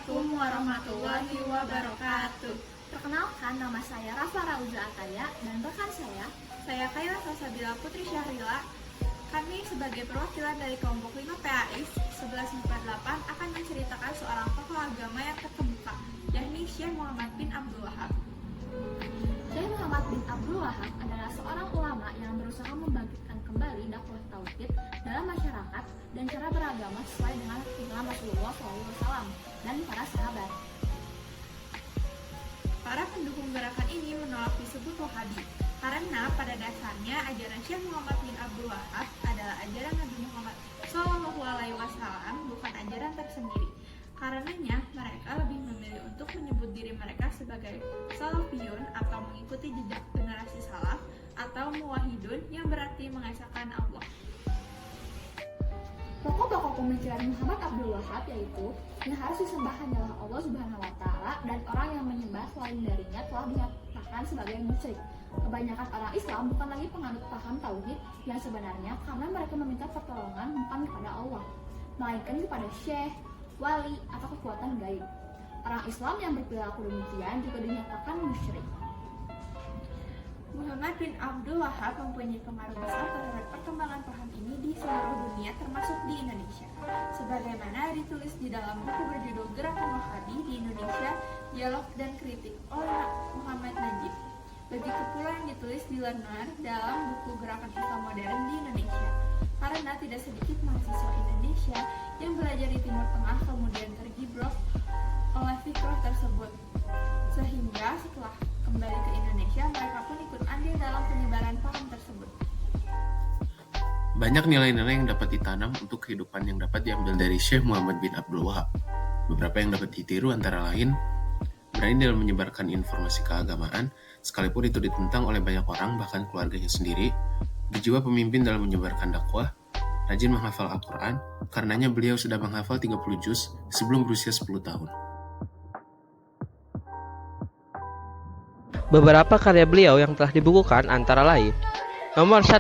Assalamualaikum warahmatullahi wabarakatuh. Perkenalkan, nama saya Rafa Rauza Ataya dan rekan saya Kayla Salsabila Putri Syahrila. Kami sebagai perwakilan dari kelompok 5 PAIS 1148 akan menceritakan seorang tokoh agama yang terkemuka, yakni Syekh Muhammad bin Abdul Wahab. Syekh Muhammad bin Abdul Wahab adalah seorang ulama yang berusaha membangkitkan kembali dakwah tauhid dalam masyarakat dan cara beragama sesuai dengan tuntunan Rasulullah SAW dan para sahabat. Para pendukung gerakan ini menolak disebut Wahabi karena pada dasarnya ajaran Syekh Muhammad bin Abdul Wahab adalah ajaran Nabi Muhammad SAW, bukan ajaran tersendiri. Karenanya mereka lebih memilih untuk menyebut diri mereka sebagai Salafiyun atau mengikuti jejak generasi salaf, atau Muwahhidun yang berarti mengesahkan Allah. Pokok-pokok pemikiran Muhammad Abdul Wahab yaitu yang harus disembah hanyalah Allah Subhanahu wa Ta'ala, dan orang yang menyembah selain darinya telah dinyatakan sebagai musyrik. Kebanyakan orang Islam bukan lagi penganut paham tauhid yang sebenarnya karena mereka meminta pertolongan bukan kepada Allah, melainkan kepada syekh, wali, atau kekuatan gaib. Orang Islam yang berperilaku demikian juga dinyatakan musyrik. Muhammad bin Abdul Wahab mempunyai pengaruh besar terhadap perkembangan paham ini di seluruh dunia, termasuk di Indonesia. Sebagaimana ditulis di dalam buku berjudul Gerakan Wahabi di Indonesia, Dialog dan Kritik oleh Muhammad Najib. Begitu pula yang ditulis di Lerner dalam buku Gerakan Islam Modern di Indonesia. Karena tidak sedikit mahasiswa Indonesia yang belajar di Timur Tengah kemudian tergibrok oleh fikih tersebut, sehingga setelah kembali ke Indonesia mereka pun ikut andil dalam penyebaran paham tersebut. Banyak nilai-nilai yang dapat ditanam untuk kehidupan yang dapat diambil dari Syekh Muhammad bin Abdul Wahab. Beberapa yang dapat ditiru antara lain berani dalam menyebarkan informasi keagamaan, sekalipun itu ditentang oleh banyak orang, bahkan keluarganya sendiri. Berjiwa pemimpin dalam menyebarkan dakwah, rajin menghafal Al-Quran, karenanya beliau sudah menghafal 30 juz sebelum berusia 10 tahun. Beberapa karya beliau yang telah dibukukan antara lain: nomor 1,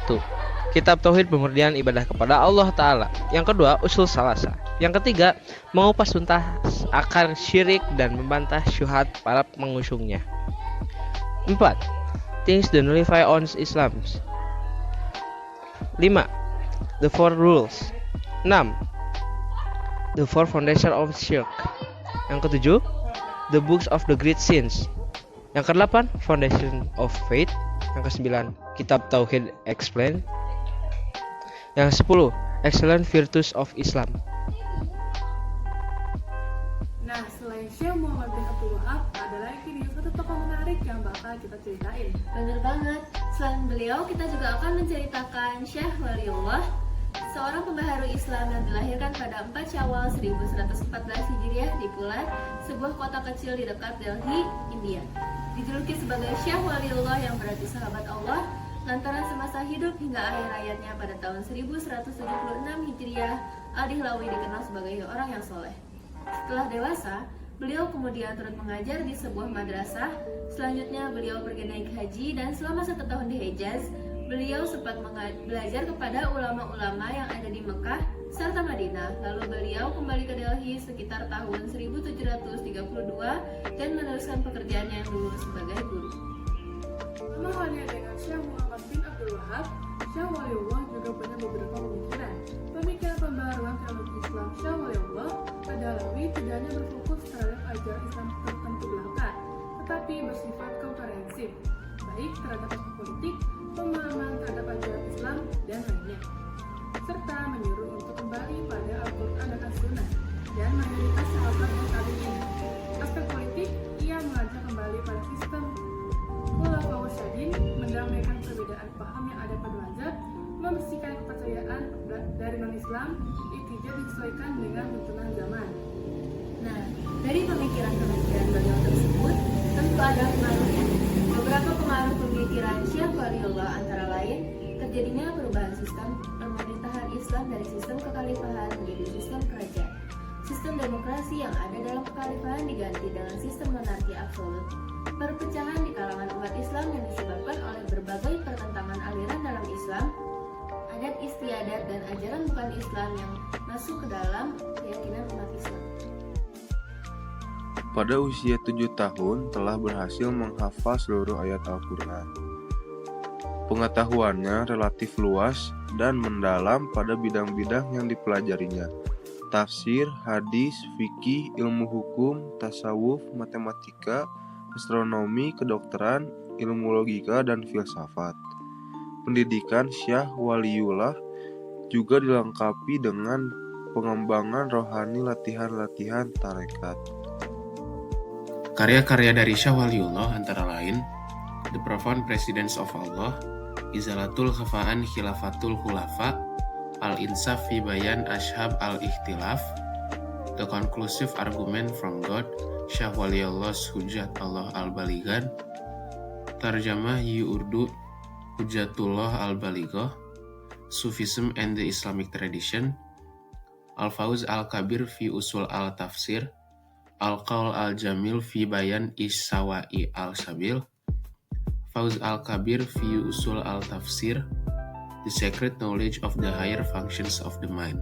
Kitab Tauhid, Pemurnian Ibadah kepada Allah Ta'ala. Yang kedua, Usul Salasa. Yang ketiga, mengupas tuntas akar syirik dan membantah syubhat para pengusungnya. 4. Things that nullify on Islam. 5. The Four Rules. 6. The Four Foundation of Shirk. Yang ketujuh, The Books of the Great Sins. Yang ke-8, Foundation of Faith. Yang ke-9, Kitab Tauhid Explained. Yang ke-10, Excellent Virtues of Islam. Nah, selain Syekh Muhammad bin Abdul Wahab, ada lagi nih satu tokoh menarik yang bakal kita ceritain. Bener banget, selain beliau kita juga akan menceritakan Syekh Waliullah, seorang pembaharu Islam yang dilahirkan pada 4 Syawal 1114 Hijriah di Pulat, sebuah kota kecil di dekat Delhi, India. Dijuluki sebagai Syekh Waliullah yang berarti sahabat Allah, lantaran semasa hidup hingga akhir hayatnya pada tahun 1176 Hijriah, Al-Dihlawi dikenal sebagai orang yang soleh. Setelah dewasa, beliau kemudian turut mengajar di sebuah madrasah. Selanjutnya beliau pergi naik haji, dan selama 1 tahun di Hejaz, beliau sempat belajar kepada ulama-ulama yang ada di Mekah serta Madinah. Lalu beliau kembali ke Delhi sekitar tahun 1732 dan meneruskan pekerjaannya yang dulu sebagai guru. Sama halnya dengan Syekh Muhammad bin Abdul Wahab, Syekh Waliullah juga punya beberapa pemikiran. Pemikiran pembaharuan teologi Islam Syekh Waliullah Ad-Dahlawi tidak hanya berfokus terhadap ajaran Islam tertentu belaka, tetapi bersifat komprehensif, baik terhadap aspek politik, pemahaman terhadap ajaran Islam, dan lainnya, serta menyuruh untuk kembali pada Al-Quran dan As-Sunnah dan mayoritas sahabat dan tabi'in. Aspek politik, ia mengajak kembali pada sistem Khulafaur Rasyidin, mendamaikan perbedaan paham yang ada pada mazhab, membersihkan kepercayaan dari non-Islam, iktidal disesuaikan dengan tuntunan zaman. Nah, dari pemikiran-pemikiran beliau tersebut tentu ada pengaruhnya. Beberapa pengaruh pemikiran Syekh Waliullah antara lain terjadinya perubahan sistem pemerintahan Islam dari sistem kekhalifahan menjadi sistem kerajaan. Sistem demokrasi yang ada dalam kekhalifahan diganti dengan sistem monarki absolut. Perpecahan di kalangan umat Islam yang disebabkan oleh berbagai pertentangan aliran dalam Islam, adat istiadat dan ajaran bukan Islam yang masuk ke dalam keyakinan umat Islam. pada usia 7 tahun telah berhasil menghafal seluruh ayat Al-Quran. Pengetahuannya relatif luas dan mendalam pada bidang-bidang yang dipelajarinya. Tafsir, hadis, fikih, ilmu hukum, tasawuf, matematika, astronomi, kedokteran, ilmu logika, dan filsafat. Pendidikan Syah Waliullah juga dilengkapi dengan pengembangan rohani latihan-latihan tarekat. Karya-karya dari Syah Waliullah antara lain The Profound Presidents of Allah, Izalatul Khafa'an Khilafatul Khulafa, Al-Insaf fi Bayan Ashab Al-Ikhtilaf, The Conclusive Argument from God, Syah Waliullah's Hujjat Allah Al-Balighan, Tarjamah Urdu Hujjatullah Al-Balighah, Sufism and the Islamic Tradition, Al-Fawz Al-Kabir fi Usul Al-Tafsir, Al-Qaul Al-Jamil fi Bayan Is-Sawa'i Al-Sabil, Fawz Al-Kabir fi Usul Al-Tafsir, The Secret Knowledge of the Higher Functions of the Mind.